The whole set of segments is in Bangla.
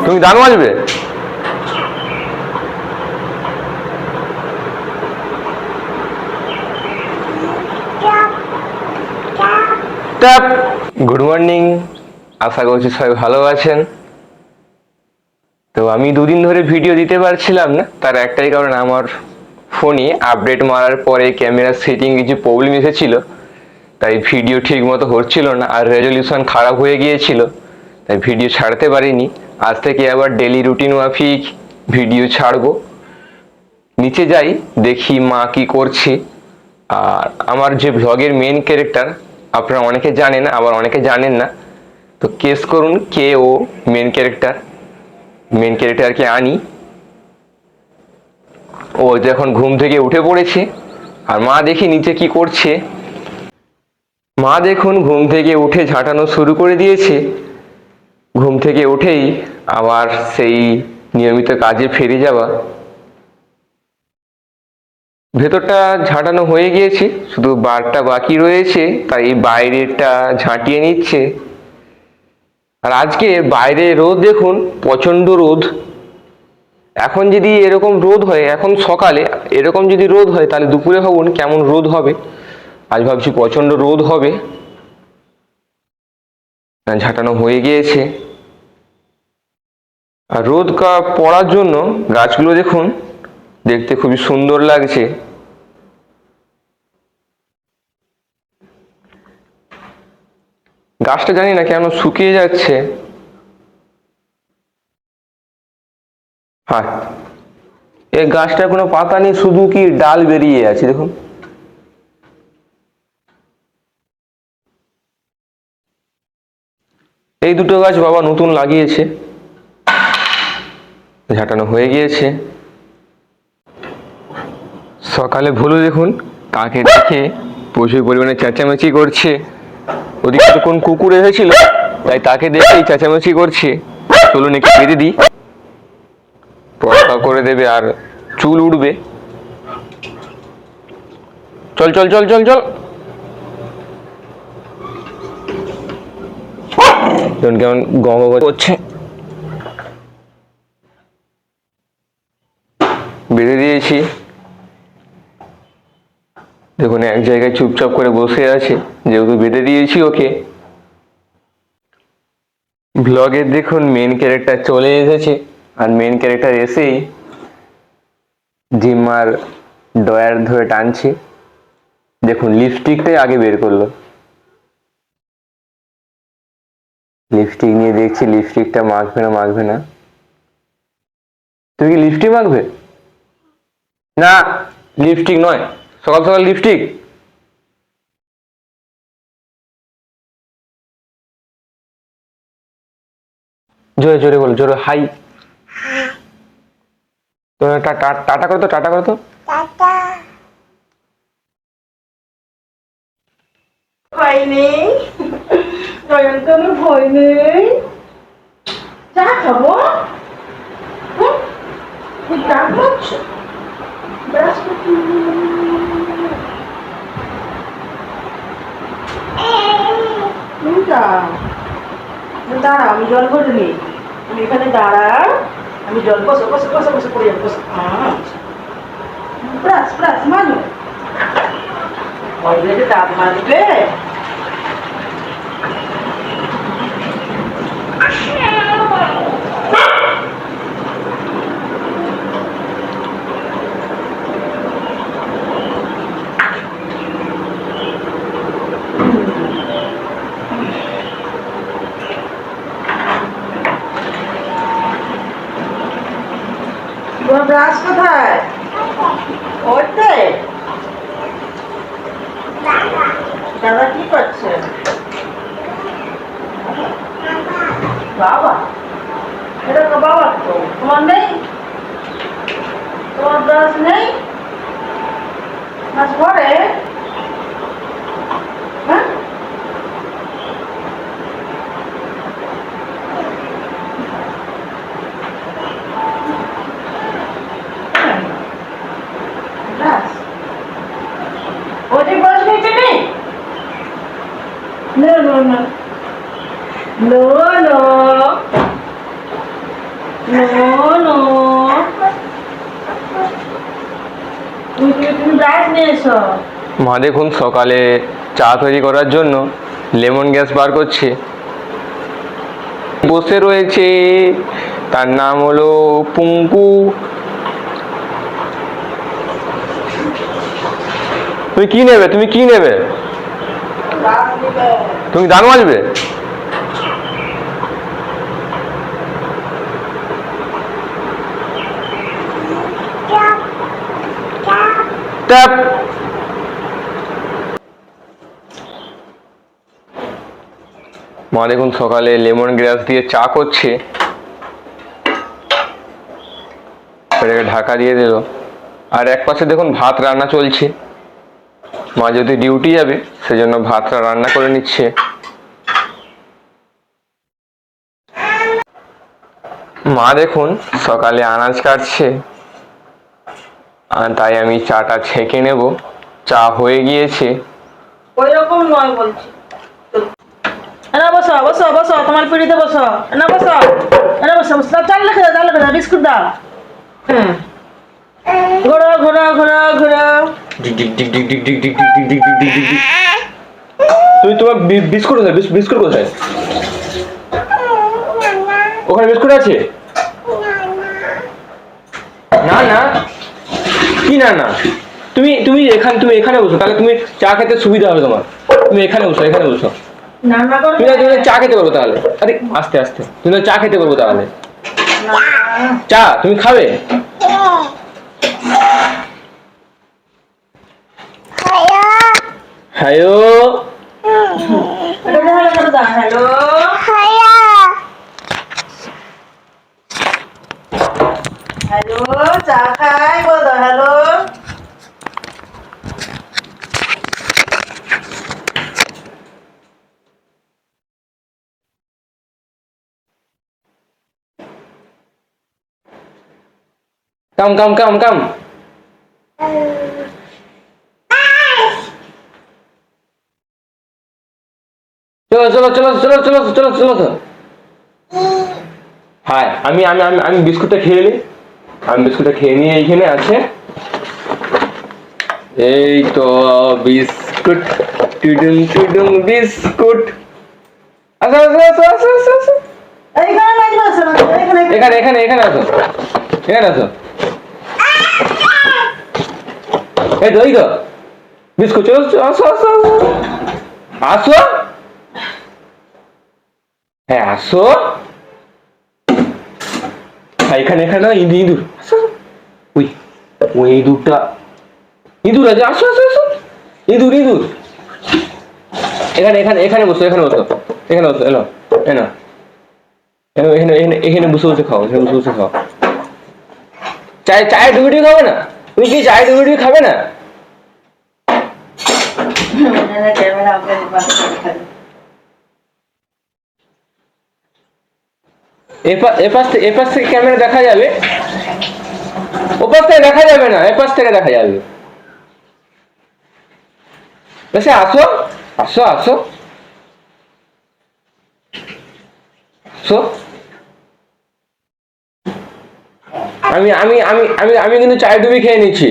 তুমি গান বাজবে? গুড মর্নিং, আশা করছি সবাই ভালো আছেন। তো আমি দুদিন ধরে ভিডিও দিতে পারছিলাম না, তার একটাই কারণ, আমার ফোনে আপডেট মারার পরে ক্যামেরার সেটিং কিছু প্রবলেম এসেছিল, তাই ভিডিও ঠিক মতো হচ্ছিল না, আর রেজলিউশন খারাপ হয়ে গিয়েছিল, তাই ভিডিও ছাড়তে পারিনি। আজ থেকে আবার ডেলি রুটিন মাফিক ভিডিও ছাড়বো। নিচে যাই, দেখি মা কি করছে। আর আমার যে ভ্লগের মেন ক্যারেক্টার, আপনারা অনেকে জানেন আবার অনেকে জানেন না, তো কেস করুন কে ও মেন ক্যারেক্টারকে আনি। ও যখন ঘুম থেকে উঠে পড়েছে, আর মা দেখি নিচে কি করছে। মা দেখুন ঘুম থেকে উঠে ঝাঁটানো শুরু করে দিয়েছে। ঘুম থেকে উঠেই আবার সেই নিয়মিত কাজে ফিরে যাওয়া। ভেতরটা ঝাঁটানো হয়ে গিয়েছে, শুধু বারটা বাকি রয়েছে, তাই বাইরেটা ঝাঁটিয়ে নিচ্ছে। আর আজকে বাইরে রোদ দেখুন, প্রচন্ড রোদ। এখন যদি এরকম রোদ হয়, এখন সকালে এরকম যদি রোদ হয়, তাহলে দুপুরে ভাবুন কেমন রোদ হবে। আজ ভাবছি প্রচন্ড রোদ হবে। ঝাঁটানো হয়ে গিয়েছে। আর রোদ পড়ার জন্য গাছগুলো দেখুন, দেখতে খুবই সুন্দর লাগছে। গাছটা জানি না কেন শুকিয়ে যাচ্ছে। হ্যাঁ, এই গাছটার কোনো পাতা নেই, শুধু কি ডাল বেরিয়ে আছে দেখুন। এই দুটো গাছ বাবা নতুন লাগিয়েছে। ঝাঁটানো হয়ে গিয়েছে। সকালে ভুলু দেখুন তাকে দেখে প্রচুর পরিমাণে চেঁচামেচি করছে। ওদিকে তো কোন কুকুর এসেছিল, তাই তাকে দেখেই চেঁচামেচি করছে। চলুন একটু বেঁধে দিই, পরপা করে দেবে আর চুল উঠবে। চল চল চল চল চল। কেমন গঙ্গ করছে। বেঁধে দিয়েছি। দেখুন এক জায়গায় চুপচাপ করে বসে আছে, যেহেতু বেঁধে দিয়েছি ওকে। ব্লগের দেখুন মেন ক্যারেক্টার চলে এসেছে, আর মেন ক্যারেক্টার এসেই জিম্মার ডয়ার ধরে টানছে। দেখুন লিপস্টিকটাই আগে বের করলো। লিপস্টিক নিয়ে দেখছি লিপস্টিকটা মাখবে না মাখবে না। তুমি কি লিপস্টিক মাখবে? না, লিপস্টিক নয়, সকাল সকাল লিপস্টিক। জোরে জোরে বলো, জোরে হাই। টাটা করো তো, টাটা করো তো। ভয় নেই, নয়ন কোনো ভয় নেই। চা খাবো, ডাক মারছ। দাঁড়া, আমি জল ভরে নিই। তুমি এখানে দাঁড়া, আমি জল বসে বসে বসে বসে করে যাবো। বসে ব্রাশ ব্রাশ মানো, অলরেডি দাঁত মাজবে। তোমার ব্রাশ কোথায়? ওইতে দাদা কি করছে? বাবা, এটা তো বাবা, তো তোমার নেই? তোমার ব্রাশ নেই? মাছ ঘরে? হ্যাঁ, No, no, no. No, no. No তুমি ব্রাশ নিয়ে এসো। মা দেখুন সকালে চা তৈরি করার জন্য লেমন গ্যাস বার করছে। বসে রয়েছে, তার নাম হলো পুঙ্কু। তুমি কি নেবে? ব্রাশ নিবে। তুমি দাঁত মাজবে? ট্যাপ। মা দেখুন সকালে লেমন গ্রাস দিয়ে চা করছে, এটাকে ঢাকা দিয়ে দিল। আর এক পাশে দেখুন ভাত রান্না চলছে। মা যদি ডিউটি যাবে সেজন্য ভাতটা রান্না করে নিচ্ছে। মা দেখুন সকালে আনাজ কাটছে, আর তাই আমি চাটা ছেঁকে নেব। চা হয়ে গিয়েছে। ওই রকম নয় বলছি। না বসো বসো বসো, তোমার পিড়িতে বসো। না বসো, না বসো বসো, চাল রেখে দাও, বিস্কুট দাও। হুম, ঘোরো ঘোরো ঘোরো ঘোরো। তুমি তোমার বিস্কুট কোথায়? বিস্কুট কোথায়? ওখানে বিস্কুট আছে? না না, কি না না, তুমি এখানে বসো, তাহলে তুমি চা খেতে সুবিধা হবে তোমার। তুমি এখানে বসো। রান্না করো। তুমি চা খেতে পারবো তাহলে। আরে আস্তে আস্তে, তুমি চা খেতে পারবো তাহলে। চা তুমি খাবে? হ্যালো, হ্যালো, হ্যালো, চা খাই বলো। হ্যালো, কাম। চলো। হ্যাঁ, আমি বিস্কুটটা খেয়ে নিই। আমি বিস্কুটটা খেয়ে নিয়ে এইখানে আছে। এই তো বিস্কুট, টুডুং বিস্কুট। আসো। এইখানে লাগবে, এখানে আসো। এই তো বিস্কুট, চলো আসো। হ্যাঁ আসো। এখানে ইঁদুর। ওই ইঁদুর আছে। আসো। ইঁদুর। এখানে বসো। এলো এখানে বসে খাও। চায়ের ডুবিটি খাবে না? তুমি কি চায়ের ডুবিটি খাবে না? ক্যামেরা। এপাশ থেকে ক্যামেরা দেখা যাবে, ওপাশ থেকে দেখা যাবে না, এপাশ থেকে দেখা যাবে। আসো। আমি কিন্তু চায়ের ডুবি খেয়ে নিচ্ছি।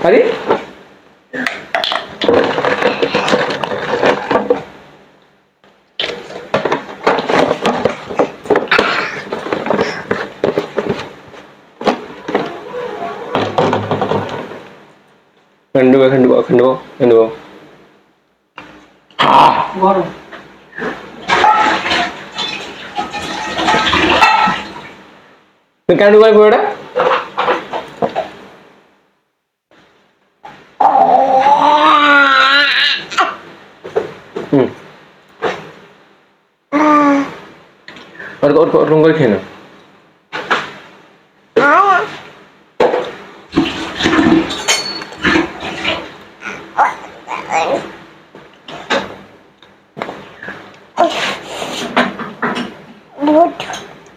আরে এখানে দেবো। গরম। কেন ঢুকাই পুরোটা? ওরকম করে খেয়ে নাও।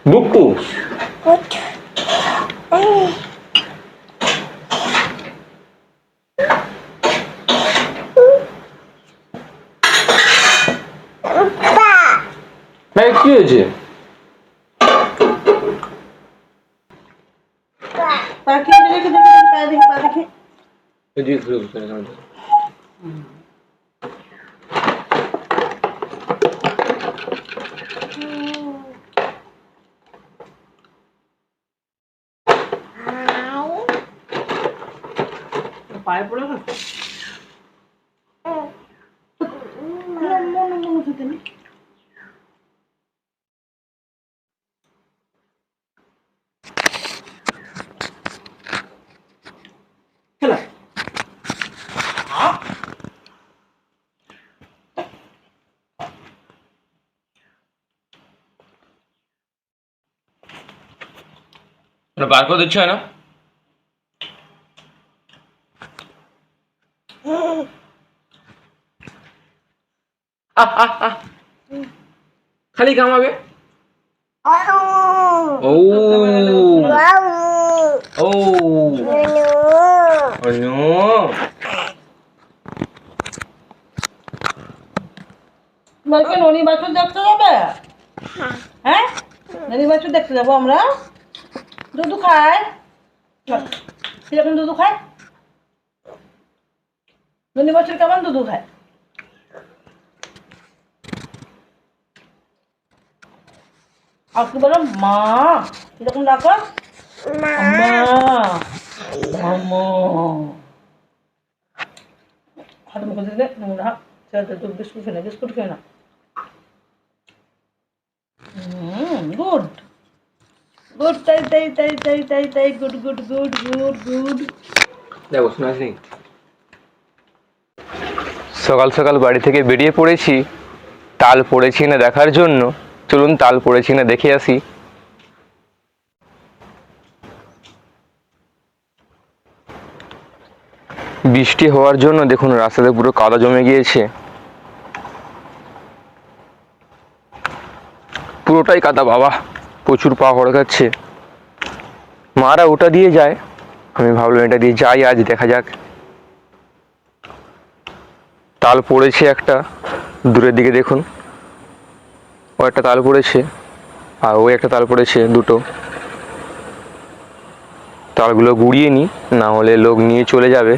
বুকু ভাই কি হয়েছে? পাখি দেখে দেখে পা দেখে পা দেখে পায়ে পড়ে গেল খেলা বার করে দিচ্ছ না? খালি কামাবে। ও ও তোমাকে ননি বাছুর দেখতে যাবে? হ্যাঁ ননি বাছুর দেখতে যাবো আমরা। দুধু খায় কিরকম দুধু খায়? ননি বাছুর কেমন দুধু খায়? আর কি বলো মা কিরকম ডাকো? মা মামা হাত মুখে দিলে নোংরা হাত ছেড়ে তো বিস্কুট খেয়ে না বিস্কুট খেয়ে না গুড গুড তাই তাই তাই তাই তাই তাই good good good good good দেখো শোনাস নেই। সকাল সকাল বাড়ি থেকে বেরিয়ে পড়েছি তাল পড়েছি না দেখার জন্য। চলুন তাল পড়েছি না দেখে আসি। বৃষ্টি হওয়ার জন্য দেখুন রাস্তাতে পুরো কাদা জমে গিয়েছে, পুরোটাই কাদা। বাবা প্রচুর পা হড়কাচ্ছে। মারা ওটা দিয়ে যায়, আমি ভাবলাম এটা দিয়ে যাই আজ, দেখা যাক। তাল পড়েছে একটা, দূরের দিকে দেখুন ও একটা তাল পড়েছে আর ও একটা তাল পড়েছে, দুটো। তালগুলো গুড়িয়ে নিই, না হলে লোক নিয়ে চলে যাবে।